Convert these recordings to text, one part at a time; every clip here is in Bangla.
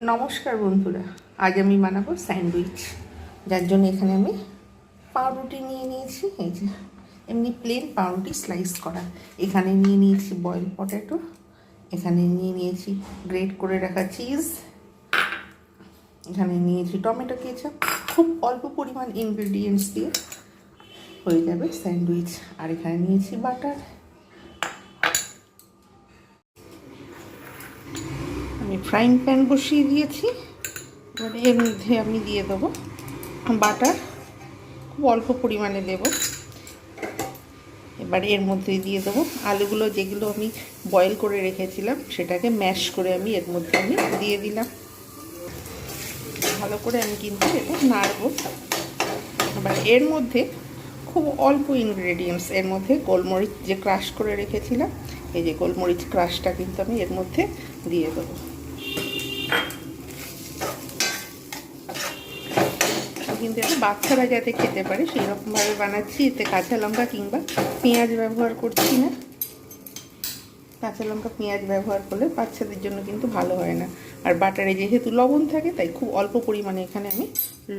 নমস্কার বন্ধুরা, আজ আমি বানাবো স্যান্ডউইচ। যার জন্য এখানে আমি পাউরুটি নিয়ে নিয়েছি। এই যে এমনি প্লেন পাউরুটি স্লাইস করা। এখানে নিয়ে নিয়েছি বয়েল পটেটো, এখানে নিয়ে নিয়েছি গ্রেট করে রাখা চিজ, এখানে নিয়েছি টমেটো কেচাপ। খুব অল্প পরিমাণ ইনগ্রেডিয়েন্টস দিয়ে হয়ে যাবে স্যান্ডউইচ। আর এখানে নিয়েছি বাটার। আমি ফ্রাইং প্যান বসিয়ে দিয়েছি। এবারে এর মধ্যে আমি দিয়ে দেবো বাটার, খুব অল্প পরিমাণে দেব। এবারে এর মধ্যে দিয়ে দেবো আলুগুলো, যেগুলো আমি বয়েল করে রেখেছিলাম সেটাকে ম্যাশ করে আমি এর মধ্যে দিয়ে দিলাম। ভালো করে আমি কিন্তু এটা নাড়ব। এবার এর মধ্যে খুব অল্প ইনগ্রেডিয়েন্টস, এর মধ্যে গোলমরিচ যে ক্রাশ করে রেখেছিলাম, এই যে গোলমরিচ ক্রাশটা কিন্তু আমি এর মধ্যে দিয়ে দেবো। কিন্তু এটা বাচ্চারা যাতে খেতে পারে সেই রকমভাবে বানাচ্ছি। এতে কাঁচা লঙ্কা কিংবা পেঁয়াজ ব্যবহার করছি না। কাঁচা লঙ্কা পেঁয়াজ ব্যবহার করলে বাচ্চাদের জন্য কিন্তু ভালো হয় না। আর বাটারে যেহেতু লবণ থাকে তাই খুব অল্প পরিমাণে এখানে আমি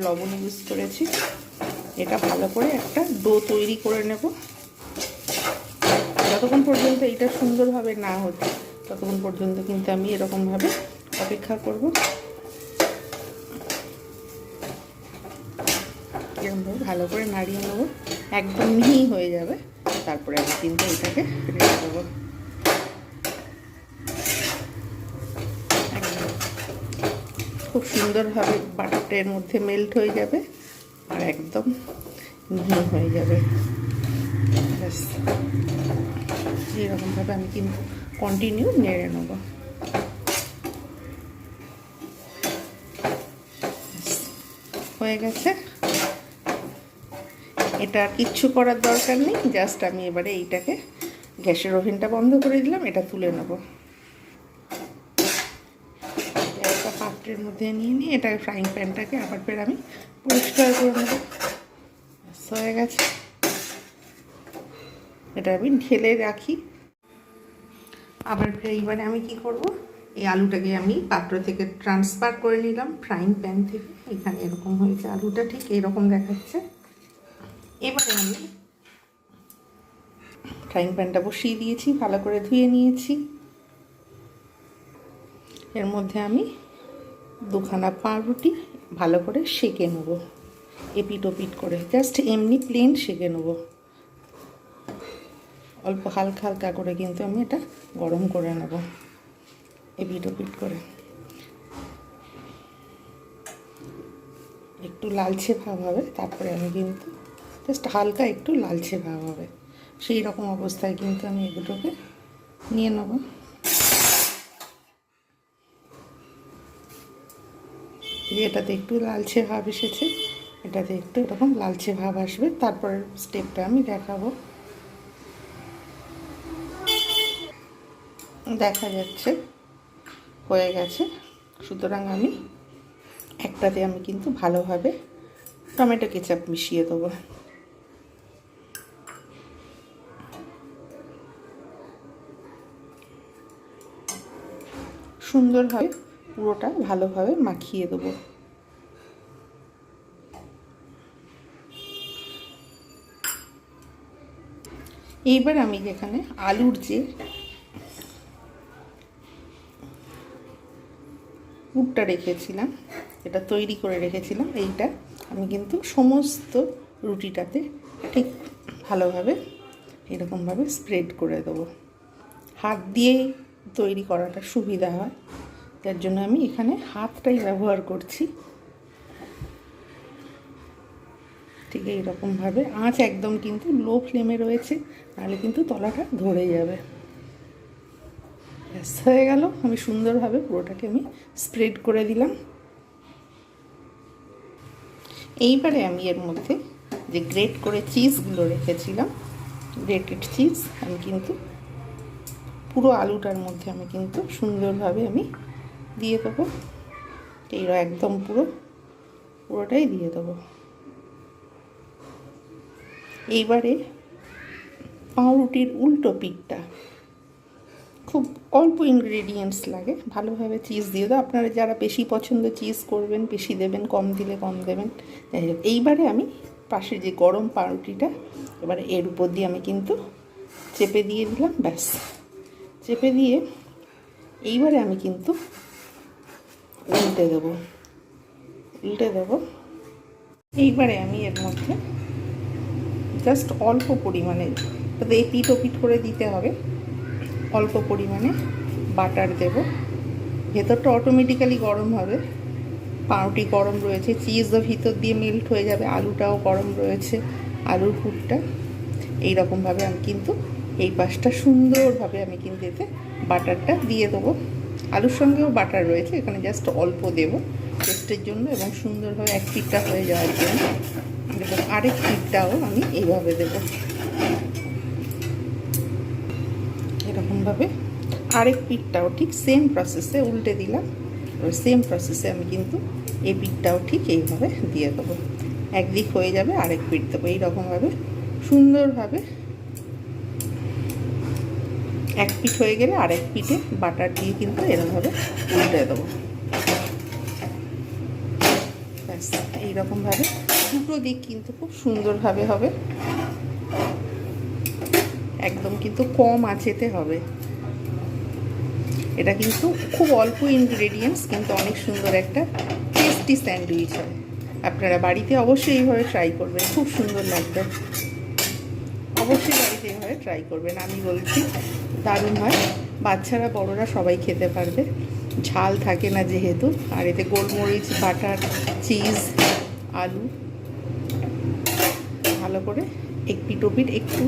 লবণ ইউজ করেছি। এটা ভালো করে একটা ডো তৈরি করে নেব। যতক্ষণ পর্যন্ত এটা সুন্দরভাবে না হচ্ছে ততক্ষণ পর্যন্ত কিন্তু আমি এরকমভাবে অপেক্ষা করব। এরকমভাবে ভালো করে নাড়িয়ে নেবো, একদম মিহি হয়ে যাবে। তারপরে আমি কিন্তু এটাকে রেখে দেবো। খুব সুন্দরভাবে বাটারটা এর মধ্যে মেল্ট হয়ে যাবে আর একদম মিহি হয়ে যাবে। এরকমভাবে আমি কিন্তু কন্টিনিউ নেড়ে নেব। হয়ে গেছে। এটা কিচ্ছু করার দরকার নেই, জাস্ট আমি এবারে এইটাকে গ্যাসের ওভেনটা বন্ধ করে দিলাম, এটা তুলে নেব। একটা পাত্রের মধ্যে নিয়ে এটা ফ্রাইং প্যানটাকে আবার ফের আমি পরিষ্কার করে নেব। হয়ে গেছে। এটা আমি ঢেলে রাখি। আবার ফের এইবারে আমি কি করব, এই আলুটাকে আমি পাত্র থেকে ট্রান্সফার করে নিলাম ফ্রাইং প্যান থেকে। এখানে এরকম হয়েছে, আলুটা ঠিক এরকম দেখাচ্ছে। এবারে আমি ফ্রাইং প্যানটা বসিয়ে দিয়েছি, ভালো করে ধুয়ে নিয়েছি। এর মধ্যে আমি দুখানা পাউরুটি ভালো করে সেঁকে নেব, এপিট ওপিট করে, জাস্ট এমনি প্লেন সেঁকে নেব। অল্প হালকা হালকা করে কিন্তু আমি এটা গরম করে নেব, এপিট ওপিট করে। একটু লালচে ভাব হবে, তারপরে আমি কিন্তু জাস্ট হালকা একটু লালচে ভাব হবে সেই রকম অবস্থায় কিন্তু আমি এগুলোকে নিয়ে নেব। এটাতে একটু লালচে ভাব এসেছে, এটাতে একটু এরকম লালচে ভাব আসবে, তারপরের স্টেপটা আমি দেখাবো। দেখা যাচ্ছে হয়ে গেছে। সুতরাং আমি একটাতে আমি কিন্তু ভালোভাবে টমেটো কেচাপ মিশিয়ে দেবো। সুন্দরভাবে পুরোটা ভালোভাবে মাখিয়ে দেবো। এইবার আমি যেখানে আলুর যে পুরটা রেখেছিলাম, এটা তৈরি করে রেখেছিলাম, এইটা আমি কিন্তু সমস্ত রুটিটাতে ঠিক ভালোভাবে এরকমভাবে স্প্রেড করে দেবো। হাত দিয়েই তৈরি করাটা সুবিধা হয়, তার জন্য আমি এখানে হাতটাই ব্যবহার করছি। ঠিক এইরকমভাবে আঁচ একদম কিন্তু লো ফ্লেমে রয়েছে, নাহলে কিন্তু তলাটা ধরে যাবে। ব্যাস হয়ে গেল। আমি সুন্দরভাবে পুরোটাকে আমি স্প্রেড করে দিলাম। এইবারে আমি এর মধ্যে যে গ্রেট করে চিজগুলো রেখেছিলাম, গ্রেটেড চিজ, আমি কিন্তু পুরো আলুটার মধ্যে আমি কিন্তু সুন্দরভাবে আমি দিয়ে দেবো। একদম পুরোটাই দিয়ে দেবো। এইবারে পাউরুটির উল্টো পিঠটা খুব অল্প ইনগ্রেডিয়েন্টস লাগে, ভালোভাবে চিজ দিয়ে দাও। আপনারা যারা বেশি পছন্দ চিজ করবেন বেশি দেবেন, কম দিলে কম দেবেন। যাই হোক, এইবারে আমি পাশে যে গরম পাউরুটিটা এবারে এর উপর দিয়ে আমি কিন্তু চেপে দিয়ে দিলাম। ব্যাস, চেপে দিয়ে এইবারে আমি কিন্তু উল্টে দেবো। এইবারে আমি এর মধ্যে জাস্ট অল্প পরিমাণে, তবে এই পিট ও পিট করে দিতে হবে, অল্প পরিমাণে বাটার দেব। ভেতরটা অটোমেটিক্যালি গরম হবে, পাউরুটি গরম রয়েছে, চিজও ভিতর দিয়ে মেল্ট হয়ে যাবে, আলুটাও গরম রয়েছে, আলুর পুরটা এইরকমভাবে আমি কিন্তু এই পাশটা সুন্দরভাবে আমি কিন্তু এতে বাটারটা দিয়ে দেবো। আলুর সঙ্গেও বাটার রয়েছে, এখানে জাস্ট অল্প দেব টেস্টের জন্য এবং সুন্দরভাবে এক পিঠটা হয়ে যাওয়ার জন্য। এবং আরেক পিঠটাও আমি এইভাবে দেব, এরকমভাবে আরেক পিঠটাও ঠিক সেম প্রসেসে উল্টে দিলাম। এবার সেম প্রসেসে আমি কিন্তু এই পিঠটাও ঠিক এইভাবে দিয়ে দেবো। একদিক হয়ে যাবে আরেক পিঠ দেবো, এইরকমভাবে সুন্দরভাবে এক পিঠ হয়ে গেলে আরেক পিঠে বাটার দিয়ে কিন্তু এরকমভাবে উল্টে দেবো। ব্যাস, এইরকমভাবে দুটো দিক কিন্তু খুব সুন্দরভাবে হবে, একদম কিন্তু কম আঁচেতে হবে। এটা কিন্তু খুব অল্প ইনগ্রেডিয়েন্টস, কিন্তু অনেক সুন্দর একটা টেস্টি স্যান্ডউইচ হয়। আপনারা বাড়িতে অবশ্যই এইভাবে ট্রাই করবেন, খুব সুন্দর লাগবে। অবশ্যই বাড়িতে এইভাবে ট্রাই করবেন, আমি বলছি দারুণ হয়। বাচ্চারা বড়রা সবাই খেতে পারবে, ঝাল থাকে না যেহেতু, আর এতে গোলমরিচ, বাটার, চিজ, আলু ভালো করে এক পিঠ ও পিঠ একটু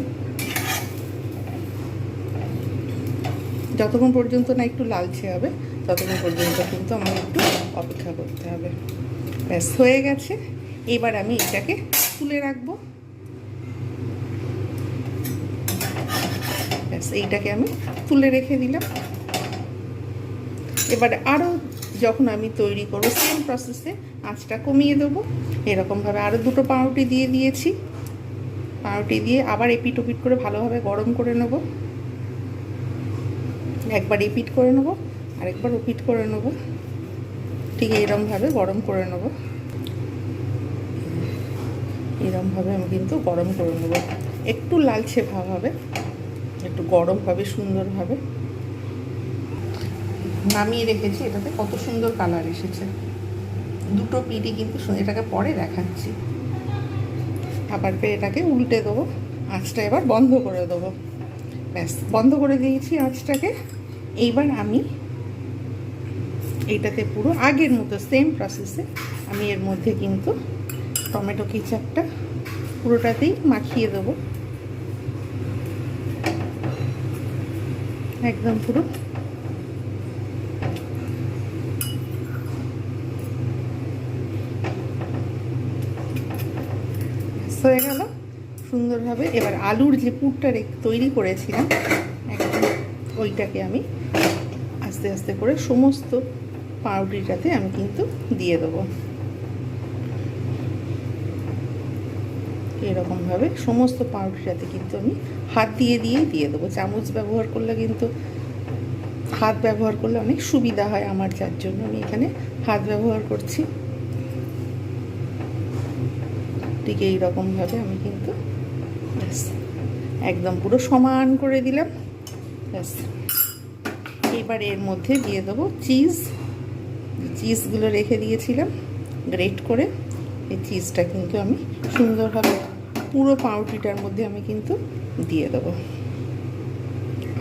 যতক্ষণ পর্যন্ত না একটু লালচে হবে ততক্ষণ পর্যন্ত কিন্তু আমাকে একটু অপেক্ষা করতে হবে। ব্যাস, হয়ে গেছে। এবার আমি এটাকে তুলে রাখবো। ব্যাস, এইটাকে আমি তুলে রেখে দিলাম। এবার আরও যখন আমি তৈরি করবো সেম প্রসেসে আঁচটা কমিয়ে দেবো। এরকমভাবে আরও দুটো পাউরুটি দিয়ে দিয়েছি, পাউরুটি দিয়ে আবার এপিট ওপিট করে ভালোভাবে গরম করে নেব। একবার এপিট করে নেব, আরেকবার ওপিট করে নেব, ঠিক এইরকমভাবে গরম করে নেব। এরকমভাবে আমি কিন্তু গরম করে নেব, একটু লালচে ভাব হবে, একটু গরম হবে সুন্দরভাবে। নামিয়ে রেখেছি, এটাতে কত সুন্দর কালার এসেছে, দুটো পিঠই কিন্তু এটাকে পরে দেখাচ্ছি। আবার ফের এটাকে উল্টে দেবো, আঁচটা এবার বন্ধ করে দেবো। ব্যাস, বন্ধ করে দিয়েছি আঁচটাকে। এইবার আমি এইটাতে পুরো আগের মতো সেম প্রসেসে আমি এর মধ্যে কিন্তু টমেটো কেচাপটা পুরোটাতেই মাখিয়ে দেবো, একদম পুরো। হয়ে গেল সুন্দরভাবে। এবার আলুর যে পুরটা তৈরি করেছিলাম একদম, ওইটাকে আমি আস্তে আস্তে করে সমস্ত পাউরুটিটাতে আমি কিন্তু দিয়ে দেবো। এরকমভাবে সমস্ত পাউরুটিটাতে কিন্তু আমি হাত দিয়েই দিয়ে দেবো। চামচ ব্যবহার করলে কিন্তু, হাত ব্যবহার করলে অনেক সুবিধা হয় আমার, যার জন্য আমি এখানে হাত ব্যবহার করছি। ঠিক এইরকমভাবে আমি কিন্তু ব্যাস একদম পুরো সমান করে দিলাম। ব্যাস, এবার এর মধ্যে দিয়ে দেবো চিজগুলো রেখে দিয়েছিলাম গ্রেট করে। এই চিজটা কিন্তু আমি সুন্দরভাবে পুরো পাউরুটিটার মধ্যে আমি কিন্তু দিয়ে দেবো।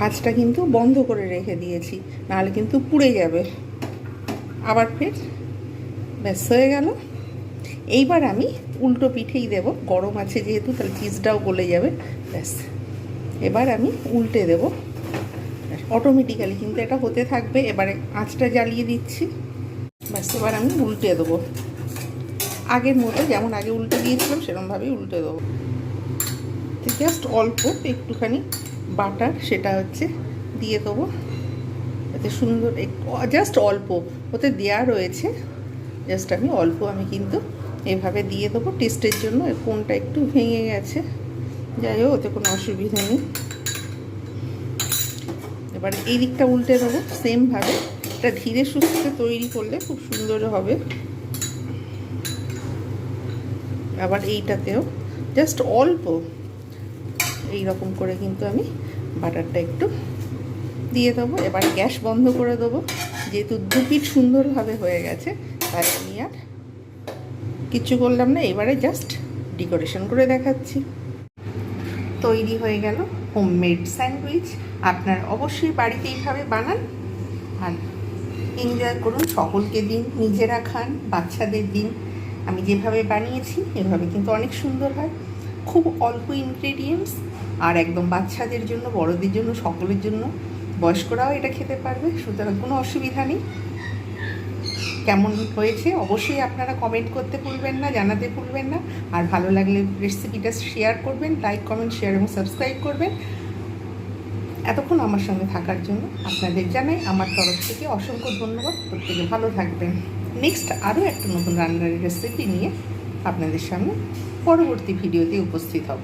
আঁচটা কিন্তু বন্ধ করে রেখে দিয়েছি, নাহলে কিন্তু পুড়ে যাবে আবার ফের। ব্যাস, হয়ে গেল। এইবার আমি উল্টো পিঠেই দেব, গরম আছে যেহেতু, তাহলে চিজটাও গলে যাবে। ব্যাস, এবার আমি উল্টে দেব, অটোমেটিক্যালি কিন্তু এটা হতে থাকবে। এবারে আঁচটা জ্বালিয়ে দিচ্ছি। ব্যাস, এবার আমি উল্টে দেবো আগের মতো, যেমন আগে উল্টে দিয়েছিলাম সেরকমভাবেই উল্টে দেবো। জাস্ট অল্প একটুখানি বাটার সেটা হচ্ছে দিয়ে দেবো, যাতে সুন্দর জাস্ট অল্প ওতে দেওয়া রয়েছে, জাস্ট আমি অল্প আমি কিন্তু এভাবে দিয়ে দেবো টেস্টের জন্য। কোনটা একটু ভেঙে গেছে, যাই হোক ওতে কোনো অসুবিধা নেই। এবার এই দিকটা উল্টে দেবো সেমভাবে। এটা ধীরে সুস্থে তৈরি করলে খুব সুন্দর হবে। আবার এইটাতেও জাস্ট অল্প এই রকম করে কিন্তু আমি বাটারটা একটু দিয়ে দেবো। এবার গ্যাস বন্ধ করে দেবো, যেহেতু দু পিঠ সুন্দরভাবে হয়ে গেছে তাই আমি আর কিচ্ছু করলাম না। এবারে জাস্ট ডেকোরেশন করে দেখাচ্ছি। তৈরি হয়ে গেল হোমমেড স্যান্ডউইচ। আপনারা অবশ্যই বাড়িতে এইভাবে বানান আর এনজয় করুন, সকলকে দিন, নিজেরা খান, বাচ্চাদের দিন। আমি যেভাবে বানিয়েছি এভাবে কিন্তু অনেক সুন্দর হয়। খুব অল্প ইনগ্রেডিয়েন্টস আর একদম বাচ্চাদের জন্য, বড়দের জন্য, সকলের জন্য, বয়স্করাও এটা খেতে পারবে, সুতরাং কোনো অসুবিধা নেই। কেমন হয়েছে অবশ্যই আপনারা কমেন্ট করতে ভুলবেন না, জানাতে ভুলবেন না। আর ভালো লাগলে রেসিপিটা শেয়ার করবেন, লাইক, কমেন্ট, শেয়ার এবং সাবস্ক্রাইব করবেন। এতক্ষণ আমার সঙ্গে থাকার জন্য আপনাদের জানাই আমার তরফ থেকে অসংখ্য ধন্যবাদ। প্রত্যেকে ভালো থাকবেন। নেক্সট আরও একটা নতুন রান্নার রেসিপি নিয়ে আপনাদের সামনে পরবর্তী ভিডিওতে উপস্থিত হব।